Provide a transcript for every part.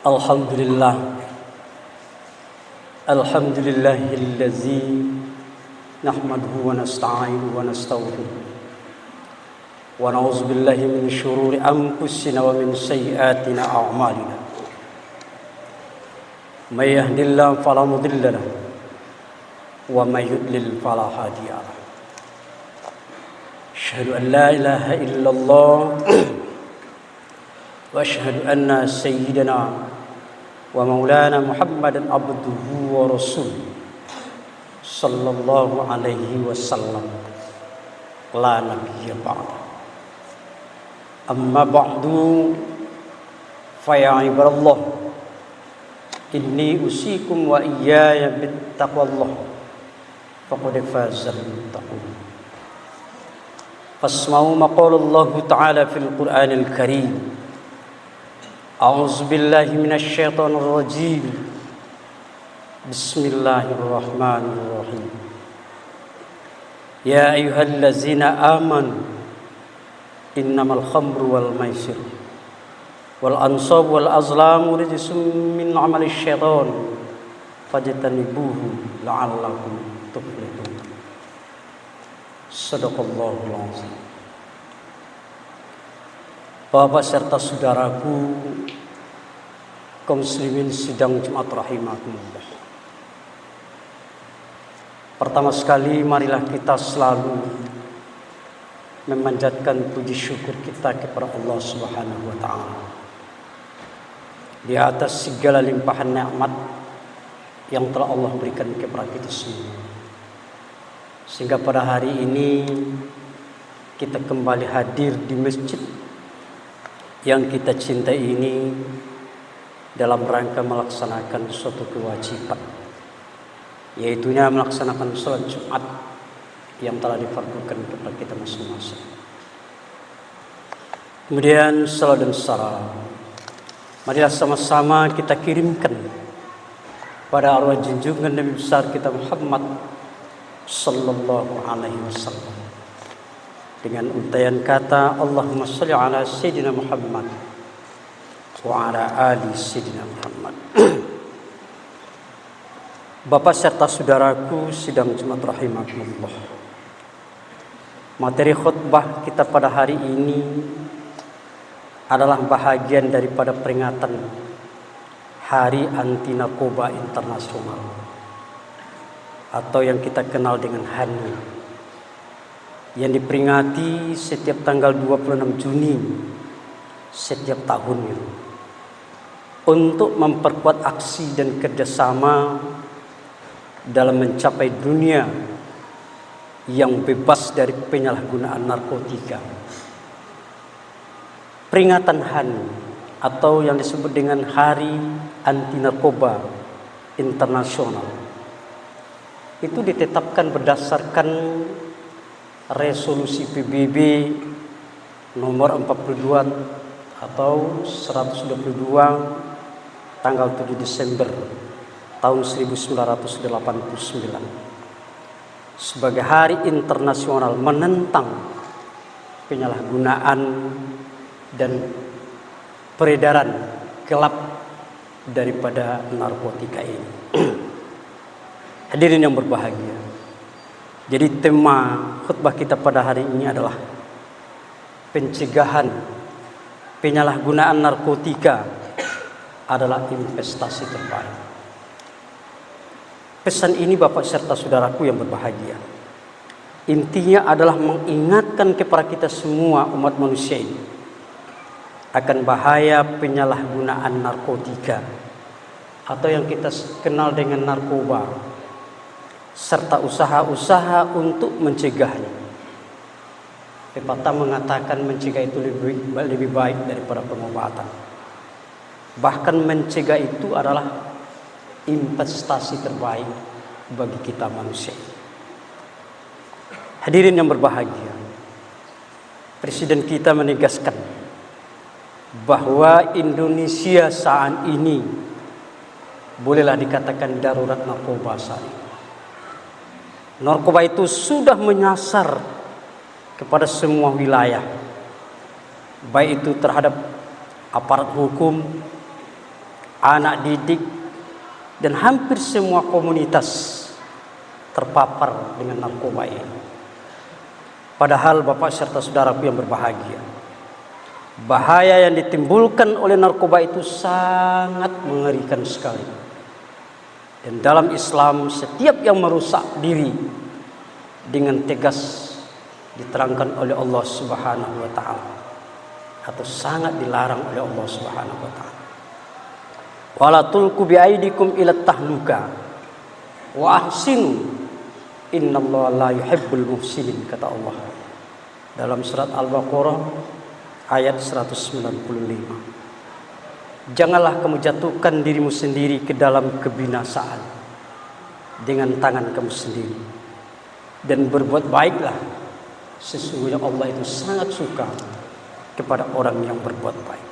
Alhamdulillah. Alhamdulillahillazi nahmaduhu wa nasta'inuhu wa nastaghfiruh. Wa na'udzu billahi min syururi anfusina wa min sayyiati a'malina. May yahdihillahu fala mudilla lahu wa may yudlil fala hadiya lahu. Asyhadu an la ilaha illallah wa asyhadu anna sayyidana wa maulana Muhammadan abduhu wa rasuluh sallallahu alaihi wasallam la nabiyya ba'da. Amma ba'du fa ya ibadallah inni usikum wa iyaya bittaqwallah faqad fazal muttaqun. Fasma'u ma qala Allah ta'ala fil Qur'anil Karim. A'udzu billahi minasy syaithanir rajim. Bismillahirrahmanirrahim. Ya ayyuhallazina amanu innamal khamru wal maisir wal ansab wal azlamu rijsum min 'amalis syaitan fajtanibuhu la'allakum tuflihun. Shadaqallahul azim. Bapak serta saudaraku kaum muslimin sidang Jumat rahimakumullah. Pertama sekali marilah kita selalu memanjatkan puji syukur kita kepada Allah Subhanahu wa taala di atas segala limpahan nikmat yang telah Allah berikan kepada kita semua. Sehingga pada hari ini kita kembali hadir di masjid yang kita cintai ini dalam rangka melaksanakan suatu kewajiban, yaitunya melaksanakan salat Jumat yang telah difardukan kepada kita masing-masing. Kemudian salat dan salam marilah sama-sama kita kirimkan pada arwah junjungan Nabi besar kita Muhammad sallallahu alaihi wasallam dengan untayan kata Allahumma shalli ala sayyidina Muhammad wa ala ali sayyidina Muhammad. Bapak serta saudaraku sidang Jumat rahimakumullah. Materi khutbah kita pada hari ini adalah bahagian daripada peringatan Hari Anti Narkoba Internasional atau yang kita kenal dengan HANI, yang diperingati setiap tanggal 26 Juni setiap tahunnya untuk memperkuat aksi dan kerjasama dalam mencapai dunia yang bebas dari penyalahgunaan narkotika. Peringatan HANI atau yang disebut dengan Hari Anti Narkoba Internasional itu ditetapkan berdasarkan resolusi PBB nomor 42 atau 122 tanggal 7 Desember tahun 1989 sebagai hari internasional menentang penyalahgunaan dan peredaran gelap daripada narkotika ini. Hadirin yang berbahagia, jadi tema khutbah kita pada hari ini adalah pencegahan penyalahgunaan narkotika adalah investasi terbaik. Pesan ini Bapak serta saudaraku yang berbahagia, intinya adalah mengingatkan kepada kita semua umat manusia ini akan bahaya penyalahgunaan narkotika atau yang kita kenal dengan narkoba, serta usaha-usaha untuk mencegahnya. Pepatah mengatakan mencegah itu lebih baik daripada pengobatan. Bahkan mencegah itu adalah investasi terbaik bagi kita manusia. Hadirin yang berbahagia, Presiden kita menegaskan bahwa Indonesia saat ini bolehlah dikatakan darurat narkoba saat ini. Narkoba itu sudah menyasar kepada semua wilayah, baik itu terhadap aparat hukum, anak didik, dan hampir semua komunitas terpapar dengan narkoba ini. Padahal Bapak serta saudaraku yang berbahagia, bahaya yang ditimbulkan oleh narkoba itu sangat mengerikan sekali. Dan dalam Islam, setiap yang merusak diri dengan tegas diterangkan oleh Allah Subhanahu wa taala, atau sangat dilarang oleh Allah Subhanahu wa taala. Wala tulqu biaidikum ila tahluka wa ahsinu innallaha la yuhibbul muhsinin, kata Allah dalam surat Al-Baqarah ayat 195. Janganlah kamu jatuhkan dirimu sendiri ke dalam kebinasaan dengan tangan kamu sendiri, dan berbuat baiklah, sesungguhnya Allah itu sangat suka kepada orang yang berbuat baik.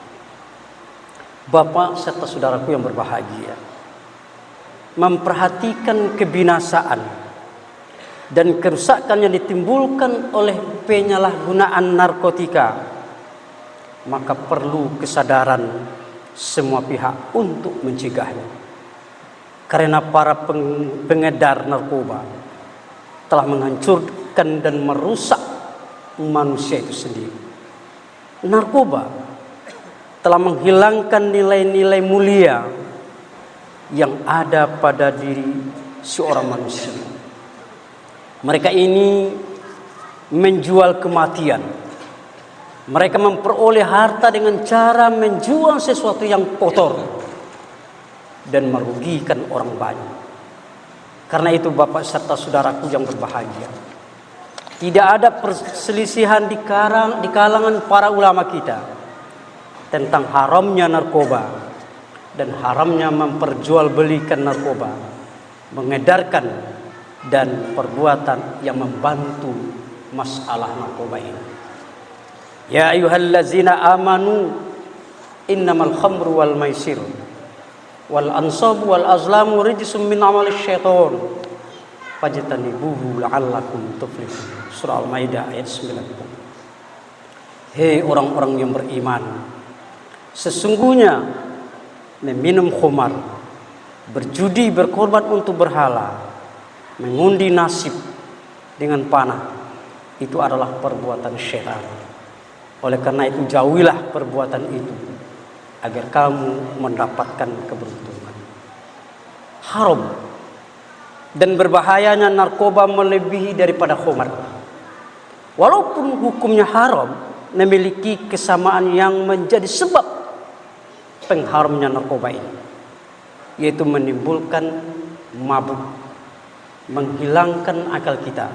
Bapak serta saudaraku yang berbahagia, memperhatikan kebinasaan dan kerusakan yang ditimbulkan oleh penyalahgunaan narkotika, maka perlu kesadaran semua pihak untuk mencegahnya. Karena para pengedar narkoba telah menghancurkan dan merusak manusia itu sendiri. Narkoba telah menghilangkan nilai-nilai mulia yang ada pada diri seorang manusia. Mereka ini menjual kematian. Mereka memperoleh harta dengan cara menjual sesuatu yang kotor dan merugikan orang banyak. Karena itu Bapak serta saudaraku yang berbahagia, tidak ada perselisihan di kalangan para ulama kita tentang haramnya narkoba dan haramnya memperjualbelikan narkoba, mengedarkan, dan perbuatan yang membantu masalah narkoba ini. Ya ayyuhallazina amanu innamal khamru wal maisir wal ansabu wal azlamu rijsum min amalis syaitan fajtanibuhu la'allakum tuflihun. Surah Al-Maidah ayat 90. Hei orang-orang yang beriman, sesungguhnya meminum khamar, berjudi, berkorban untuk berhala, mengundi nasib dengan panah, itu adalah perbuatan syaitan. Oleh karena itu jauhilah perbuatan itu agar kamu mendapatkan keberuntungan. Haram dan berbahayanya narkoba melebihi daripada khamar. Walaupun hukumnya haram, memiliki kesamaan yang menjadi sebab pengharamnya narkoba ini, yaitu menimbulkan mabuk, menghilangkan akal kita,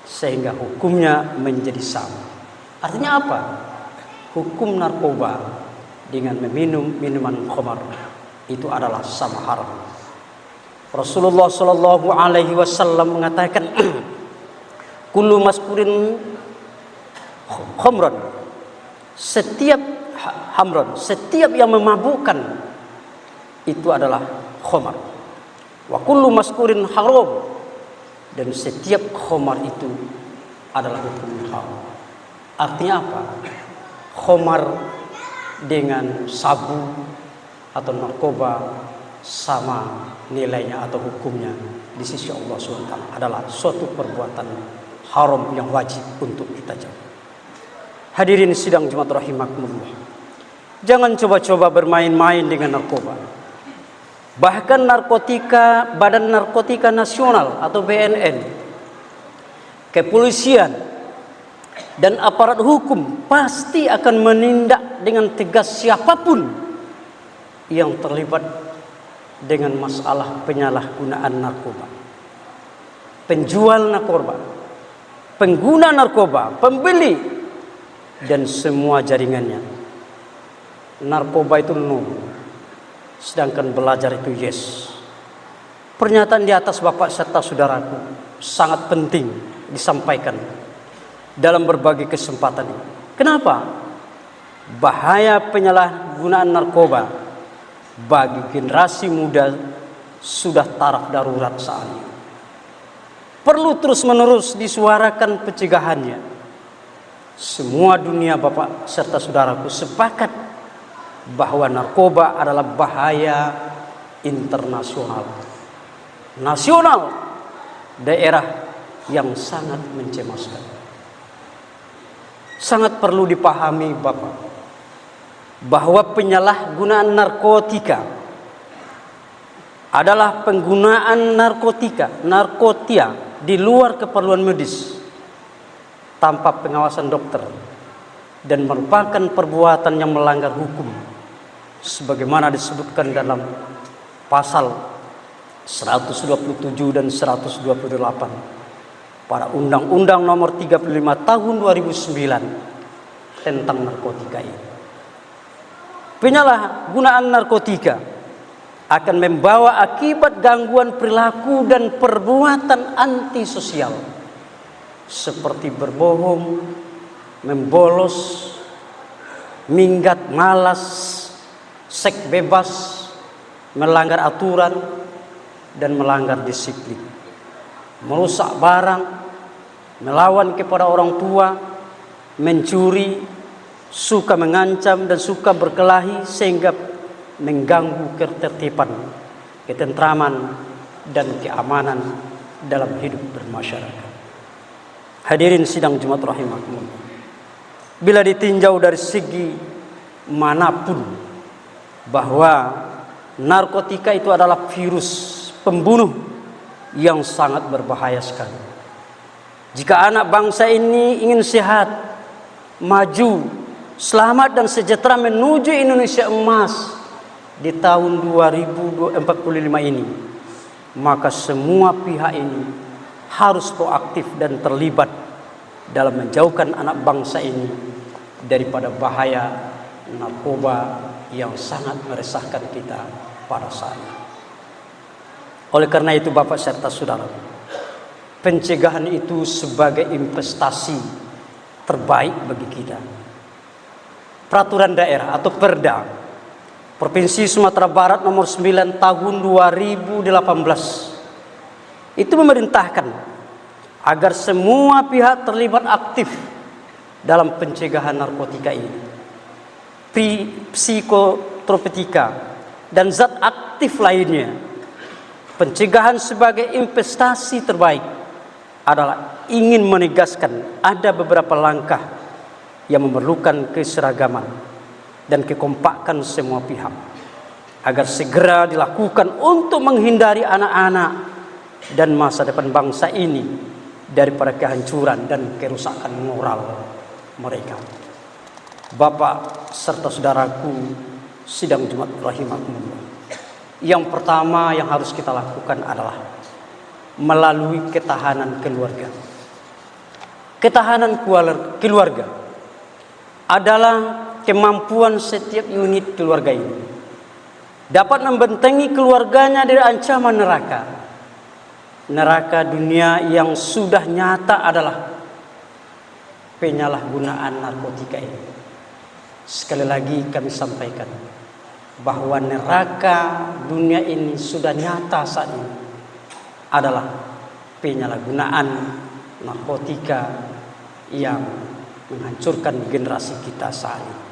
sehingga hukumnya menjadi sama. Artinya apa? Hukum narkoba dengan meminum minuman khamar itu adalah sama haram. Rasulullah Shallallahu Alaihi Wasallam mengatakan, kullu maskurin khamran, setiap hamron, setiap yang memabukkan itu adalah khamar. Wa kullu maskurin haram, dan setiap khamar itu adalah hukumnya haram. Artinya apa? Khamar dengan sabu atau narkoba sama nilainya atau hukumnya di sisi Allah SWT, adalah suatu perbuatan haram yang wajib untuk kita jauhi. Hadirin sidang Jumat rahimakumullah, jangan coba-coba bermain-main dengan narkoba. Bahkan narkotika, Badan Narkotika Nasional atau BNN, kepolisian, dan aparat hukum pasti akan menindak dengan tegas siapapun yang terlibat dengan masalah penyalahgunaan narkoba. Penjual narkoba, pengguna narkoba, pembeli, dan semua jaringannya. Narkoba itu no, sedangkan belajar itu yes. Pernyataan di atas Bapak serta saudaraku sangat penting disampaikan dalam berbagai kesempatan ini. Kenapa? Bahaya penyalahgunaan narkoba bagi generasi muda sudah taraf darurat saat ini. Perlu terus-menerus disuarakan pencegahannya. Semua dunia Bapak serta saudaraku sepakat bahwa narkoba adalah bahaya internasional, nasional, daerah yang sangat mencemaskan. Sangat perlu dipahami Bapak, bahwa penyalahgunaan narkotika adalah penggunaan narkotika di luar keperluan medis tanpa pengawasan dokter dan merupakan perbuatan yang melanggar hukum sebagaimana disebutkan dalam pasal 127 dan 128 pada Undang-Undang Nomor 35 Tahun 2009 tentang narkotika ini. Penyalahgunaan narkotika akan membawa akibat gangguan perilaku dan perbuatan antisosial seperti berbohong, membolos, minggat, malas, seks bebas, melanggar aturan dan melanggar disiplin, merusak barang, melawan kepada orang tua, mencuri, suka mengancam dan suka berkelahi sehingga mengganggu ketertiban, ketentraman dan keamanan dalam hidup bermasyarakat. Hadirin sidang Jumat rahimakumullah, bila ditinjau dari segi manapun bahwa narkotika itu adalah virus pembunuh yang sangat berbahaya sekali. Jika anak bangsa ini ingin sehat, maju, selamat dan sejahtera menuju Indonesia emas di tahun 2045 ini, maka semua pihak ini harus proaktif dan terlibat dalam menjauhkan anak bangsa ini daripada bahaya narkoba yang sangat meresahkan kita pada saat ini. Oleh karena itu Bapak serta Saudara, pencegahan itu sebagai investasi terbaik bagi kita. Peraturan daerah atau Perda Provinsi Sumatera Barat nomor 9 tahun 2018 itu memerintahkan agar semua pihak terlibat aktif dalam pencegahan narkotika ini, psikotropika dan zat aktif lainnya. Pencegahan sebagai investasi terbaik adalah ingin menegaskan ada beberapa langkah yang memerlukan keseragaman dan kekompakan semua pihak agar segera dilakukan untuk menghindari anak-anak dan masa depan bangsa ini daripada kehancuran dan kerusakan moral mereka. Bapak serta saudaraku sidang Jumat rahimakumullah, yang pertama yang harus kita lakukan adalah melalui ketahanan keluarga. Ketahanan keluarga adalah kemampuan setiap unit keluarga ini dapat membentengi keluarganya dari ancaman neraka. Neraka dunia yang sudah nyata adalah penyalahgunaan narkotika ini. Sekali lagi kami sampaikan bahwa neraka dunia ini sudah nyata saat ini adalah penyalahgunaan narkotika yang menghancurkan generasi kita saat ini.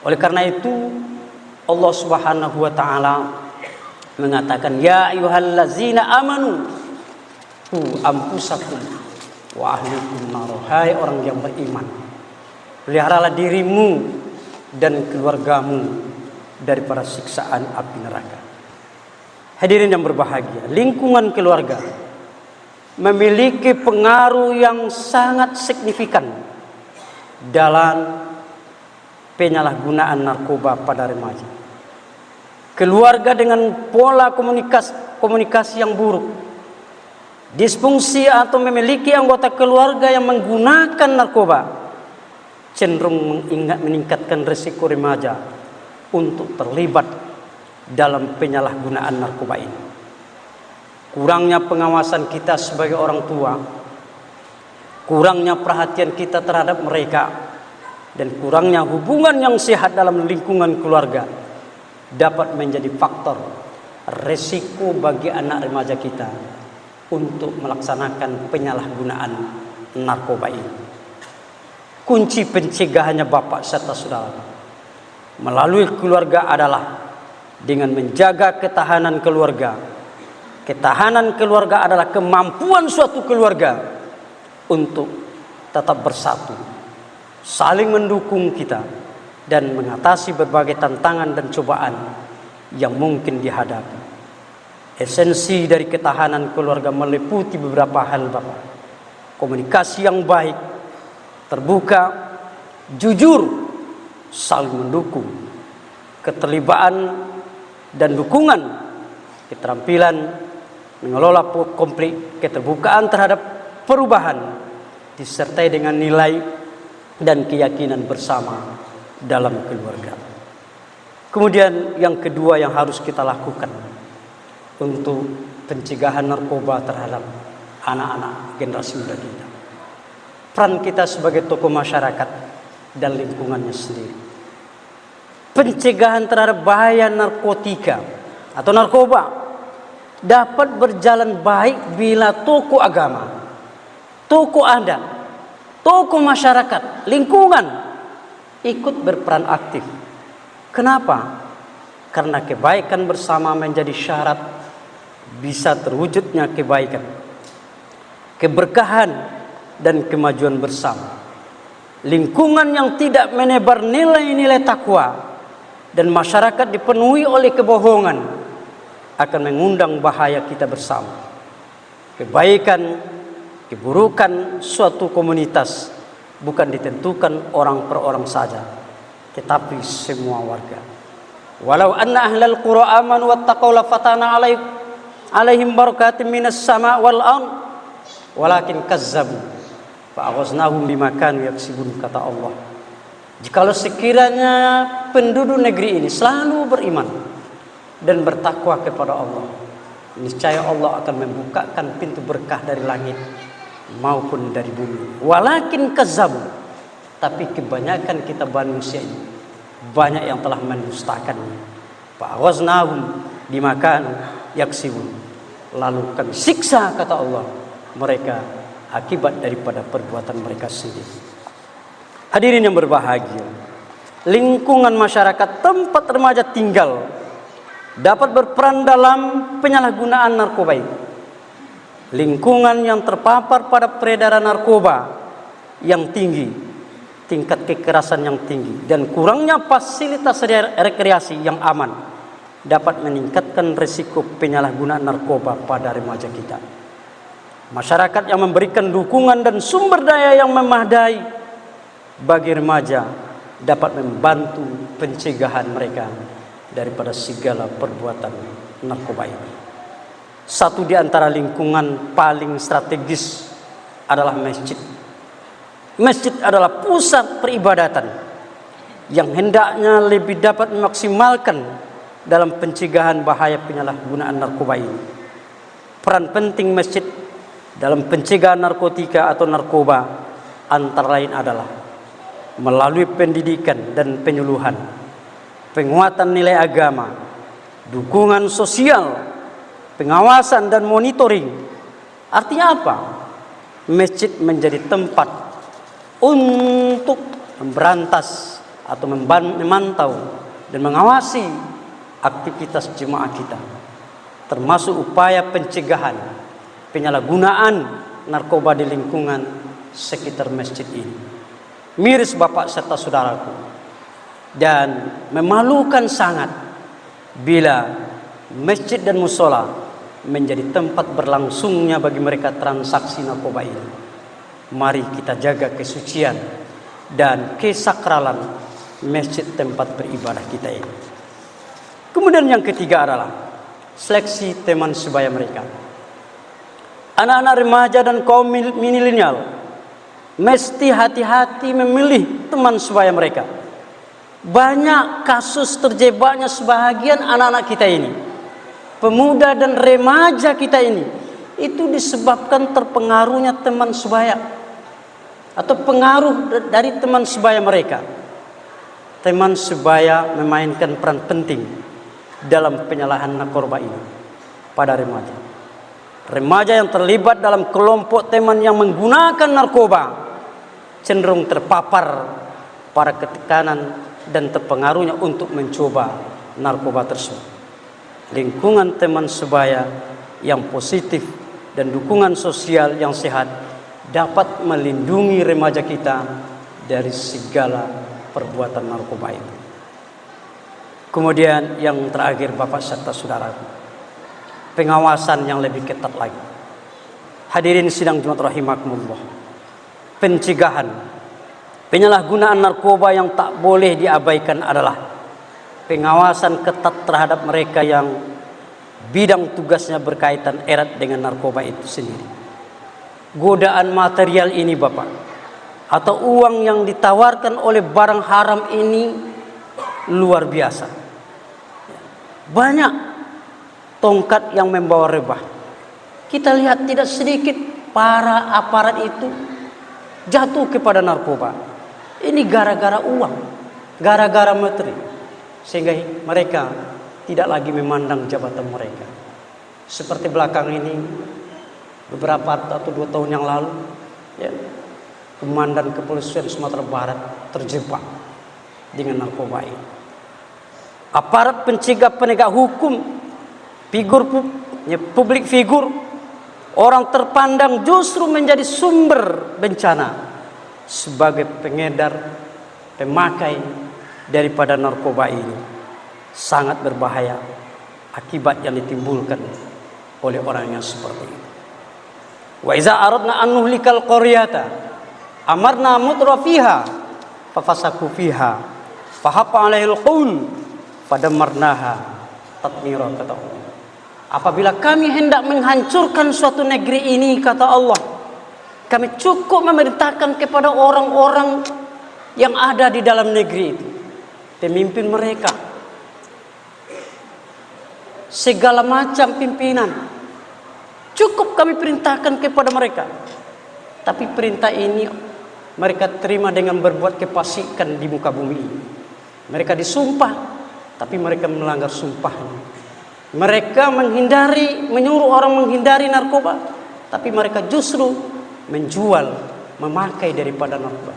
Oleh karena itu Allah Subhanahu wa taala mengatakan, ya ayyuhallazina amanu qu anfusakum wa ahlikum nar. Hai orang yang beriman, peliharalah dirimu dan keluargamu daripada siksaan api neraka. Hadirin yang berbahagia, lingkungan keluarga memiliki pengaruh yang sangat signifikan dalam penyalahgunaan narkoba pada remaja. Keluarga dengan pola komunikasi yang buruk, disfungsi atau memiliki anggota keluarga yang menggunakan narkoba cenderung meningkatkan risiko remaja untuk terlibat dalam penyalahgunaan narkoba ini. Kurangnya pengawasan kita sebagai orang tua, kurangnya perhatian kita terhadap mereka, dan kurangnya hubungan yang sehat dalam lingkungan keluarga dapat menjadi faktor resiko bagi anak remaja kita untuk melaksanakan penyalahgunaan narkoba ini. Kunci pencegahannya Bapak serta Saudara melalui keluarga adalah dengan menjaga ketahanan keluarga. Ketahanan keluarga adalah kemampuan suatu keluarga untuk tetap bersatu, saling mendukung kita, dan mengatasi berbagai tantangan dan cobaan yang mungkin dihadapi. Esensi dari ketahanan keluarga meliputi beberapa hal, Bapak. Komunikasi yang baik, terbuka, jujur, saling mendukung, keterlibatan dan dukungan, keterampilan mengelola konflik, keterbukaan terhadap perubahan, disertai dengan nilai dan keyakinan bersama dalam keluarga. Kemudian yang kedua yang harus kita lakukan untuk pencegahan narkoba terhadap anak-anak generasi muda kita. Peran kita sebagai tokoh masyarakat dan lingkungannya sendiri. Pencegahan terhadap bahaya narkotika atau narkoba dapat berjalan baik bila tokoh agama, tokoh adat, tokoh masyarakat, lingkungan ikut berperan aktif. Kenapa? Karena kebaikan bersama menjadi syarat bisa terwujudnya kebaikan, keberkahan, dan kemajuan bersama. Lingkungan yang tidak menebar nilai-nilai takwa dan masyarakat dipenuhi oleh kebohongan akan mengundang bahaya kita bersama. Kebaikan, keburukan suatu komunitas bukan ditentukan orang per orang saja, tetapi semua warga. Walau anna ahlal qura amanu wattaqaw la fatana alaihim barakatim minas sama wal ard walakin kazzabu fa aghaznahum bima kanu yaksibun, kata Allah. Jikalau sekiranya penduduk negeri ini selalu beriman dan bertakwa kepada Allah, niscaya Allah akan membukakan pintu berkah dari langit maupun dari bumi. Walakin kazzabu, tapi kebanyakan kita manusia ini banyak yang telah mendustakannya. Fa'aghaznahum bima kanu yaksibun, lalu kami siksa, kata Allah, mereka akibat daripada perbuatan mereka sendiri. Hadirin yang berbahagia, lingkungan masyarakat tempat remaja tinggal dapat berperan dalam penyalahgunaan narkoba ini. Lingkungan yang terpapar pada peredaran narkoba yang tinggi, tingkat kekerasan yang tinggi, dan kurangnya fasilitas rekreasi yang aman dapat meningkatkan risiko penyalahgunaan narkoba pada remaja kita. Masyarakat yang memberikan dukungan dan sumber daya yang memadai bagi remaja dapat membantu pencegahan mereka daripada segala perbuatan narkoba ini. Satu di antara lingkungan paling strategis adalah masjid. Masjid adalah pusat peribadatan yang hendaknya lebih dapat memaksimalkan dalam pencegahan bahaya penyalahgunaan narkoba ini. Peran penting masjid dalam pencegahan narkotika atau narkoba antara lain adalah melalui pendidikan dan penyuluhan, penguatan nilai agama, dukungan sosial, pengawasan dan monitoring. Artinya apa? Masjid menjadi tempat untuk memberantas atau memantau dan mengawasi aktivitas jemaah kita, termasuk upaya pencegahan penyalahgunaan narkoba di lingkungan sekitar masjid ini. Miris Bapak serta saudaraku, dan memalukan sangat bila masjid dan musola menjadi tempat berlangsungnya bagi mereka transaksi narkoba ini. Mari kita jaga kesucian dan kesakralan masjid tempat beribadah kita ini. Kemudian yang ketiga adalah seleksi teman sebaya mereka. Anak-anak remaja dan kaum milenial mesti hati-hati memilih teman sebaya mereka. Banyak kasus terjebaknya sebahagian anak-anak kita ini, pemuda dan remaja kita ini, itu disebabkan terpengaruhnya teman sebaya atau pengaruh dari teman sebaya mereka. Teman sebaya memainkan peran penting dalam penyalahan narkoba ini pada remaja. Remaja yang terlibat dalam kelompok teman yang menggunakan narkoba cenderung terpapar pada ketekanan dan terpengaruhnya untuk mencoba narkoba tersebut. Lingkungan teman sebaya yang positif dan dukungan sosial yang sehat dapat melindungi remaja kita dari segala perbuatan narkoba itu. Kemudian yang terakhir Bapak serta saudaraku, pengawasan yang lebih ketat lagi. Hadirin sidang Jumat rahimakumullah. Pencegahan penyalahgunaan narkoba yang tak boleh diabaikan adalah pengawasan ketat terhadap mereka yang bidang tugasnya berkaitan erat dengan narkoba itu sendiri. Godaan material ini Bapak, atau uang yang ditawarkan oleh barang haram ini luar biasa. Banyak tongkat yang membawa rebah. Kita lihat tidak sedikit para aparat itu jatuh kepada narkoba. Ini gara-gara uang, gara-gara materi, sehingga mereka tidak lagi memandang jabatan mereka. Seperti belakang ini, beberapa atau 2 tahun yang lalu, ya, Komandan Kepolisian Sumatera Barat terjebak dengan narkoba ini. Aparat pencegah penegak hukum, publik figur, orang terpandang justru menjadi sumber bencana sebagai pengedar, pemakai daripada narkoba ini. Sangat berbahaya akibat yang ditimbulkan oleh orang yang seperti itu. Wa iza aradna an nuhlikal qaryata amarna mutrafiha fafasaku fiha fahaqqa 'alaihil qaul fadamarnaha tatmira, kata Allah. Apabila kami hendak menghancurkan suatu negeri ini, kata Allah, kami cukup memerintahkan kepada orang-orang yang ada di dalam negeri itu, pemimpin mereka, segala macam pimpinan, cukup kami perintahkan kepada mereka. Tapi perintah ini mereka terima dengan berbuat kefasikan di muka bumi ini. Mereka disumpah, tapi mereka melanggar sumpahnya. Mereka menyuruh orang menghindari narkoba, tapi mereka justru menjual, memakai daripada narkoba.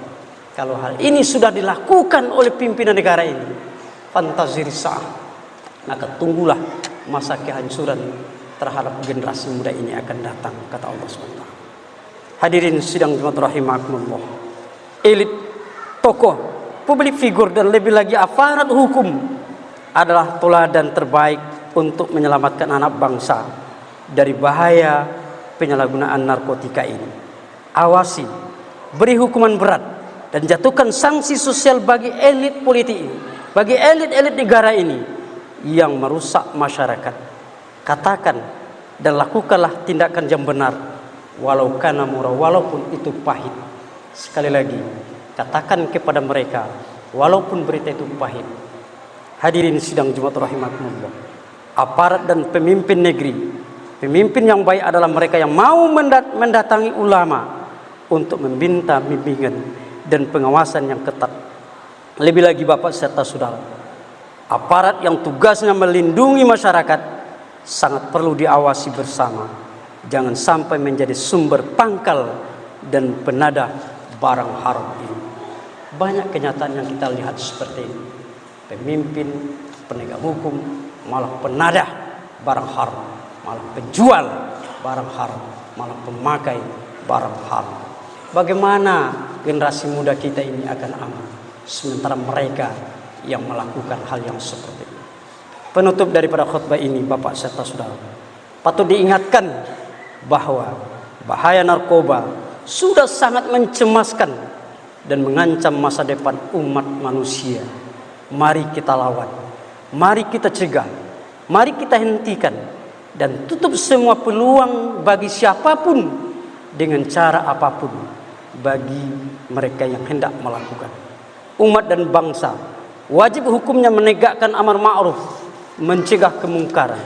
Kalau hal ini sudah dilakukan oleh pimpinan negara ini, fantazir sa'ah, maka tunggulah masa kehancuran terhadap generasi muda ini akan datang, kata Allah SWT. Hadirin sidang Jumat rahimakumullah. Elit, tokoh, publik figur, dan lebih lagi aparat hukum adalah teladan terbaik untuk menyelamatkan anak bangsa dari bahaya penyalahgunaan narkotika ini. Awasi, beri hukuman berat, dan jatuhkan sanksi sosial bagi elit politik ini, bagi elit-elit negara ini yang merusak masyarakat. Katakan dan lakukanlah tindakan yang benar, walau kana murah, walaupun itu pahit. Sekali lagi, katakan kepada mereka, walaupun berita itu pahit. Hadirin sidang Jumat rahimakumullah. Aparat dan pemimpin negeri, pemimpin yang baik adalah mereka yang mau mendatangi ulama untuk meminta bimbingan dan pengawasan yang ketat. Lebih lagi Bapak serta saudara, aparat yang tugasnya melindungi masyarakat sangat perlu diawasi bersama. Jangan sampai menjadi sumber pangkal dan penadah barang haram ini. Banyak kenyataan yang kita lihat seperti ini. Pemimpin, penegak hukum malah penadah barang haram, malah penjual barang haram, malah pemakai barang haram. Bagaimana generasi muda kita ini akan aman sementara mereka yang melakukan hal yang seperti ini? Penutup daripada khutbah ini, Bapak serta saudara, patut diingatkan bahwa bahaya narkoba sudah sangat mencemaskan dan mengancam masa depan umat manusia. Mari kita lawan, mari kita cegah, mari kita hentikan dan tutup semua peluang bagi siapapun dengan cara apapun bagi mereka yang hendak melakukan. Umat dan bangsa wajib hukumnya menegakkan amar ma'ruf, mencegah kemungkaran.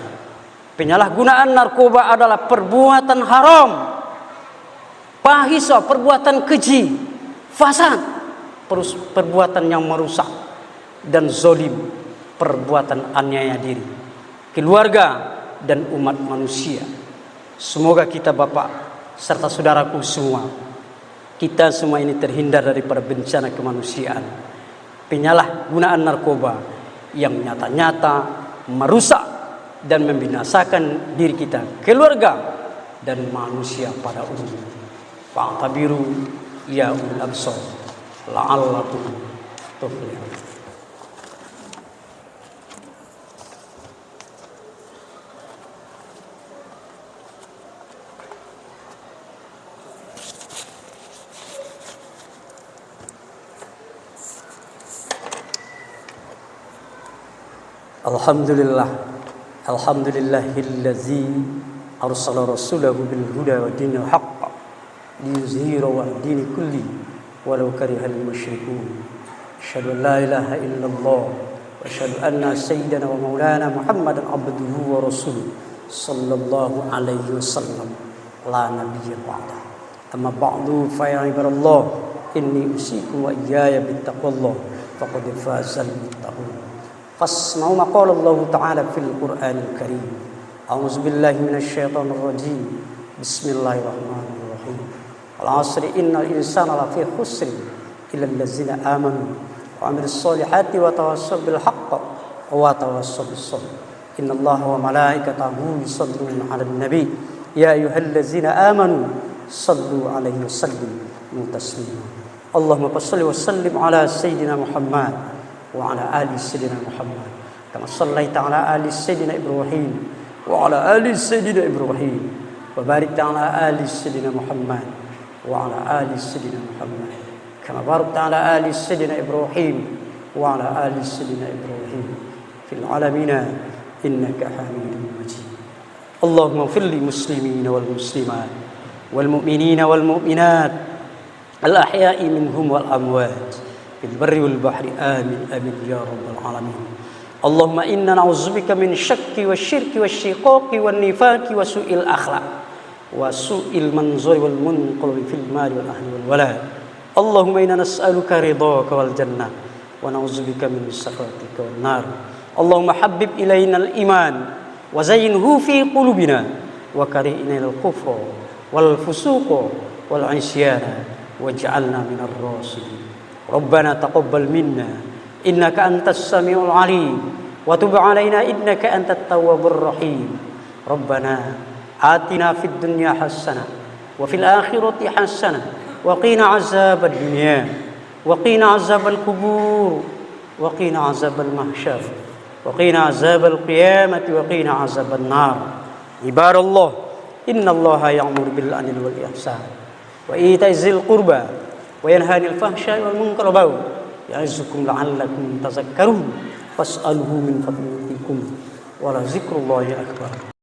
Penyalahgunaan narkoba adalah perbuatan haram, fahisha, perbuatan keji, fasad, perbuatan yang merusak, dan zolim, perbuatan aniaya diri, keluarga, dan umat manusia. Semoga kita Bapak serta saudaraku semua, kita semua ini terhindar daripada bencana kemanusiaan. penyalahgunaan narkoba yang nyata-nyata merusak dan membinasakan diri kita, keluarga, dan manusia pada umumnya. Fa'tabiru ya ulul absar la'allakum tuflihun. Alhamdulillahillazi arsala rasulahu bil huda wa dinil haqq liyuzhirahu 'ala dini kulli walau karihal musyrikun. Asyhadu an la ilaha illallah wa asyhadu anna sayyidana wa maulana Muhammadan abduhu wa rasuluh sallallahu alaihi wasallam la nabiyya ba'da. Amma ba'du fa ya ibadallah inni usikum wa iyaya bittaqwallah faqad fazal muttaqun. فاسمعوا ما قال الله تعالى في القرآن الكريم. أعوذ بالله من الشيطان الرجيم. بسم الله الرحمن الرحيم. والعصر إن الإنسان لفي خسر إلا الذين آمنوا وعملوا الصالحات وتواصوا بالحق وتواصوا بالصبر. إن الله وملائكته يصلون على النبي يا أيها الذين آمنوا صلوا عليه وسلموا تسليما. اللهم صل وسلم على سيدنا محمد وعلى آل سيدنا محمد كما صليت على آل سيدنا إبراهيم وعلى آل سيدنا إبراهيم وبارك على آل سيدنا محمد وعلى آل سيدنا محمد كما باركت على آل سيدنا إبراهيم وعلى آل سيدنا إبراهيم في العالمين إنك حميد مجيد. اللهم اغفر للمسلمين والمسلمات والمؤمنين والمؤمنات الأحياء منهم والأموات في البر والبحر آمين آمين يا رب العالمين. اللهم إنا نعوذ بك من الشك والشرك والشقاق والنفاق وسوء الأخلاق وسوء المنظر والمنقلب في المال والأهل والولد. اللهم إنا نسألك رضاك والجنة ونعوذ بك من سخطك والنار. اللهم حبب إلينا الإيمان وزينه في قلوبنا وكره إلينا الكفر والفسوق والعصيان واجعلنا من الراشدين. ربنا تقبل منا إنك أنت السميع العليم وتب علينا إنك أنت التواب الرحيم. ربنا آتنا في الدنيا حسنة وفي الآخرة حسنة وقنا عذاب الدنيا وقنا عذاب القبور وقنا عذاب المحشر وقنا عذاب القيامة وقنا عذاب النار. عباد الله إن الله يأمر بالعدل والإحسان وإيتاء ذي القربى وينهى عن الفحشاء والمنكر والبغي يعظكم لعلكم تذكرون فاسألوه من فضله ولذكر الله أكبر.